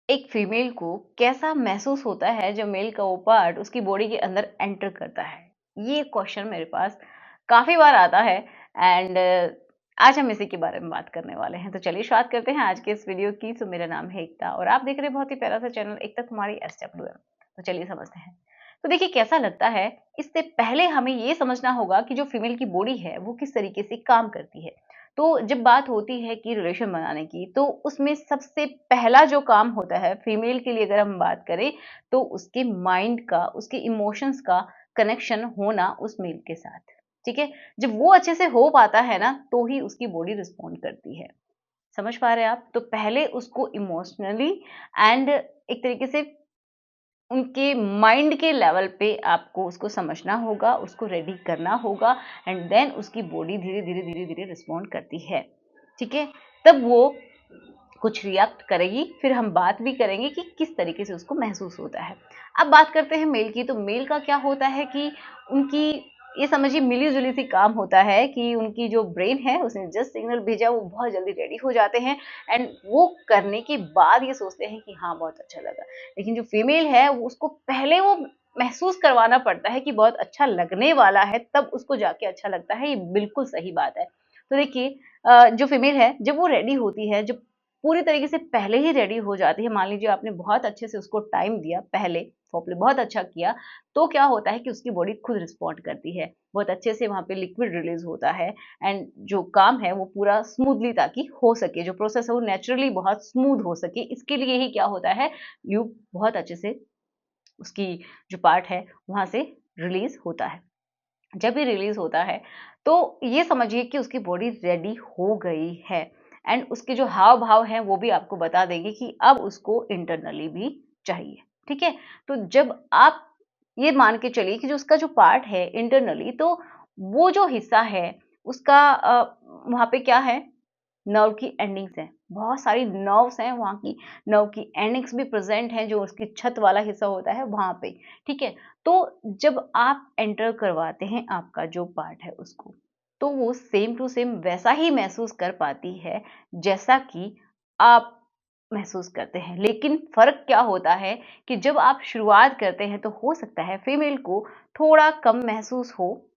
एक फीमेल को कैसा महसूस होता है जब मेल का वो पार्ट उसकी बॉडी के अंदर एंटर करता है? ये क्वेश्चन मेरे पास काफ़ी बार आता है एंड आज हम इसी के बारे में बात करने वाले हैं। तो चलिए शुरुआत करते हैं आज के इस वीडियो की। तो मेरा नाम है एकता और आप देख रहे हैं बहुत ही प्यारा सा चैनल एकता कुमारी SWM। तो चलिए समझते हैं। तो देखिए कैसा लगता है, इससे पहले हमें ये समझना होगा कि जो फीमेल की बॉडी है वो किस तरीके से काम करती है। तो जब बात होती है कि रिलेशन बनाने की, तो उसमें सबसे पहला जो काम होता है फीमेल के लिए, अगर हम बात करें, तो उसके माइंड का, उसके इमोशंस का कनेक्शन होना उस मेल के साथ। ठीक है? जब वो अच्छे से हो पाता है ना, तो ही उसकी बॉडी रिस्पॉन्ड करती है। समझ पा रहे हैं आप? तो पहले उसको इमोशनली एंड एक तरीके से उनके माइंड के लेवल पे आपको उसको समझना होगा, उसको रेडी करना होगा एंड देन उसकी बॉडी धीरे-धीरे रिस्पॉन्ड करती है। ठीक है? तब वो कुछ रिएक्ट करेगी, फिर हम बात भी करेंगे कि किस तरीके से उसको महसूस होता है। अब बात करते हैं मेल की, तो मेल का क्या होता है कि उनकी ये समझिए मिली-जुली सी काम होता है कि उनकी जो ब्रेन है उसने जस्ट सिग्नल भेजा, वो बहुत जल्दी रेडी हो जाते हैं एंड वो करने के बाद ये सोचते हैं कि हाँ, बहुत अच्छा लगा। लेकिन जो फीमेल है वो उसको पहले वो महसूस करवाना पड़ता है कि बहुत अच्छा लगने वाला है, तब उसको जाके अच्छा लगता है। ये बिल्कुल सही बात है। तो देखिए जो फीमेल है जब वो रेडी होती है, जब पूरी तरीके से पहले ही रेडी हो जाती है, मान लीजिए आपने बहुत अच्छे से उसको टाइम दिया, पहले फोरप्ले बहुत अच्छा किया, तो क्या होता है कि उसकी बॉडी खुद रिस्पॉन्ड करती है। बहुत अच्छे से वहाँ पे लिक्विड रिलीज़ होता है एंड जो काम है वो पूरा स्मूथली ताकि हो सके, जो प्रोसेस है वो नेचुरली बहुत स्मूथ हो सके, इसके लिए ही क्या होता है, ल्यूब बहुत अच्छे से उसकी जो पार्ट है वहाँ से रिलीज़ होता है। जब ये रिलीज़ होता है, तो ये समझिए कि उसकी बॉडी रेडी हो गई है एंड उसके जो हाव-भाव हैं, वो भी आपको बता देंगे कि अब उसको इंटरनली भी चाहिए, ठीक है? तो जब आप ये मान के चलिए कि जो उसका जो पार्ट है इंटरनली, तो वो जो हिस्सा है, उसका वहाँ पे क्या है, नर्व की एंडिंग्स हैं, बहुत सारी नर्व्स हैं वहाँ की, नर्व की एंडिंग्स भी प्रेज़ेंट हैं, जो उसकी छत वाला हिस्सा होता है वहाँ पे, ठीक है? तो जब आप एंटर करवाते हैं आपका जो पार्ट है उसको, तो वो सेम टू सेम वैसा ही महसूस कर पाती है, जैसा कि आप महसूस करते हैं। लेकिन फ़र्क क्या होता है कि जब आप शुरुआत करते हैं, तो हो सकता है फीमेल को थोड़ा कम महसूस हो,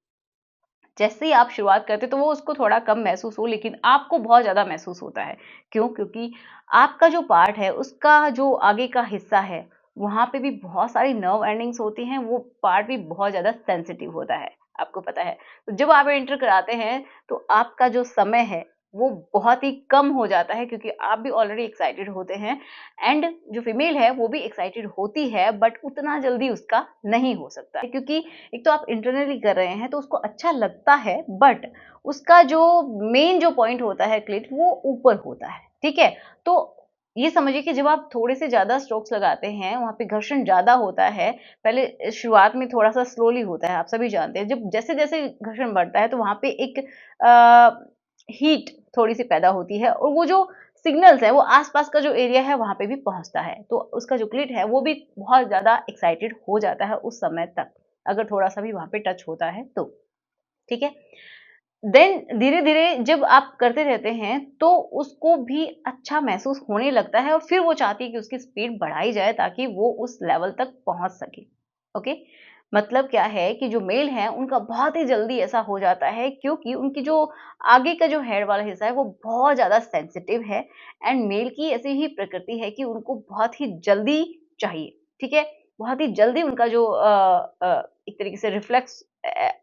जैसे ही आप शुरुआत करते हैं तो वो उसको थोड़ा कम महसूस हो, लेकिन आपको बहुत ज़्यादा महसूस होता है। क्यों? क्योंकि आपका जो पार्ट है उसका जो आगे का हिस्सा है, वहाँ पे भी बहुत सारी नर्व एंडिंग्स होती हैं, वो पार्ट भी बहुत ज़्यादा सेंसिटिव होता है, आपको पता है। तो जब आप एंटर कराते हैं, तो आपका जो समय है वो बहुत ही कम हो जाता है, क्योंकि आप भी ऑलरेडी एक्साइटेड होते हैं एंड जो फीमेल है वो भी एक्साइटेड होती है, बट उतना जल्दी उसका नहीं हो सकता है, क्योंकि एक तो आप इंटरनली कर रहे हैं तो उसको अच्छा लगता है, बट उसका जो मेन जो पॉइंट होता है क्लिट, वो ऊपर होता है, ठीक है? तो ये समझिए कि जब आप थोड़े से ज़्यादा स्ट्रोक्स लगाते हैं, वहाँ पे घर्षण ज़्यादा होता है। पहले शुरुआत में थोड़ा-सा स्लोली होता है, आप सभी जानते हैं। जब जैसे-जैसे घर्षण बढ़ता है, तो वहाँ पे एक हीट थोड़ी-सी पैदा होती है और वो जो सिग्नल्स हैं, वो आस-पास का जो एरिया है, वहाँ पे भी पहुँचता है। तो उसका जो क्लिट है, वो भी बहुत ज़्यादा एक्साइटेड हो जाता है उस समय तक, अगर थोड़ा-सा भी वहाँ पे टच होता है तो, ठीक है? देन धीरे-धीरे जब आप करते रहते हैं, तो उसको भी अच्छा महसूस होने लगता है और फिर वो चाहती है कि उसकी स्पीड बढ़ाई जाए ताकि वो उस लेवल तक पहुँच सके। ओके? मतलब क्या है कि जो मेल हैं, उनका बहुत ही जल्दी ऐसा हो जाता है, क्योंकि उनकी जो आगे का जो हेड वाला हिस्सा है, वो बहुत ज़्यादा सेंसिटिव है एंड मेल की ऐसी ही प्रकृति है कि उनको बहुत ही जल्दी चाहिए, ठीक है? बहुत ही जल्दी उनका जो एक तरीके से रिफ्लेक्स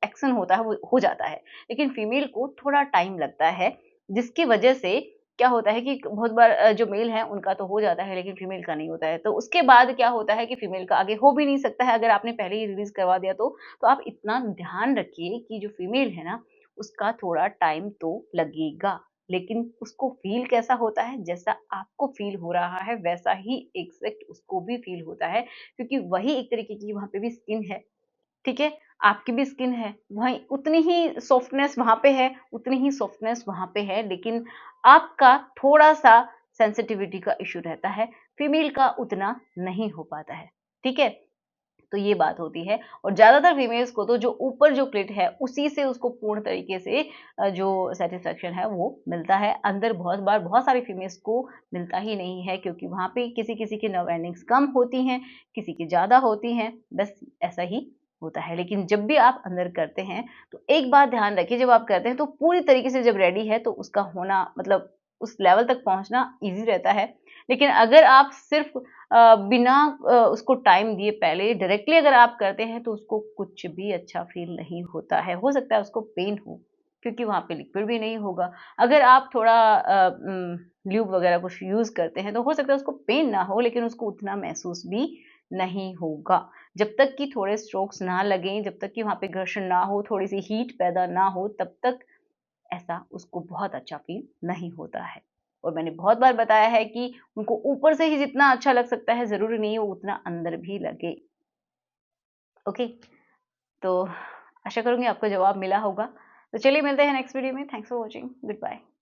एक्शन होता है, वो हो जाता है। लेकिन फीमेल को थोड़ा टाइम लगता है, जिसकी वजह से क्या होता है कि बहुत बार जो मेल है उनका तो हो जाता है, लेकिन फीमेल का नहीं होता है। तो उसके बाद क्या होता है कि फीमेल का आगे हो भी नहीं सकता है, अगर आपने पहले ही रिलीज़ करवा दिया तो। तो आप इतना ध्यान रखिए कि जो फीमेल है ना, उसका थोड़ा टाइम तो लगेगा, लेकिन उसको फ़ील कैसा होता है, जैसा आपको फ़ील हो रहा है वैसा ही एग्ज़ैक्ट उसको भी फ़ील होता है, क्योंकि वही एक तरीके की वहाँ पे भी स्किन है, ठीक है? आपकी भी स्किन है, वहीं उतनी ही सॉफ्टनेस वहाँ पे है, उतनी ही सॉफ्टनेस वहाँ पे है, लेकिन आपका थोड़ा-सा सेंसिटिविटी का इश्यू रहता है, फीमेल का उतना नहीं हो पाता है, ठीक है? तो ये बात होती है। और ज़्यादातर फीमेल्स को तो जो ऊपर जो क्लिट है उसी से उसको पूर्ण तरीके से जो सैटिस्फैक्शन है वो मिलता है। अंदर बहुत बार बहुत सारी फीमेल्स को मिलता ही नहीं है, क्योंकि वहाँ पे किसी-किसी की नर्व एंडिंग्स कम होती हैं, किसी की ज़्यादा होती हैं, बस ऐसा ही होता है। लेकिन जब भी आप अंदर करते हैं तो एक बात ध्यान रखिए, जब आप करते हैं तो पूरी तरीके से जब रेडी है तो उसका होना मतलब उस लेवल तक पहुँचना ईज़ी रहता है। लेकिन अगर आप सिर्फ़ बिना उसको टाइम दिए पहले डायरेक्टली अगर आप करते हैं तो उसको कुछ भी अच्छा फ़ील नहीं होता है। हो सकता है उसको पेन हो, क्योंकि वहाँ पे लिक्विड भी नहीं होगा। अगर आप थोड़ा ल्यूब वगैरह कुछ यूज़ करते हैं तो हो सकता है उसको पेन ना हो, लेकिन उसको उतना महसूस भी नहीं होगा। जब तक कि थोड़े स्ट्रोक्स ना लगें, जब तक कि वहाँ पे घर्षण ना हो, थोड़ी-सी हीट पैदा ना हो, तब तक ऐसा उसको बहुत अच्छा फ़ील नहीं होता है। और मैंने बहुत बार बताया है कि उनको ऊपर से ही जितना अच्छा लग सकता है, ज़रूरी नहीं है वो उतना अंदर भी लगे। ओके? तो आशा करूँगी आपको जवाब मिला होगा। तो चलिए मिलते हैं नेक्स्ट वीडियो में। Thanks for watching. Good bye.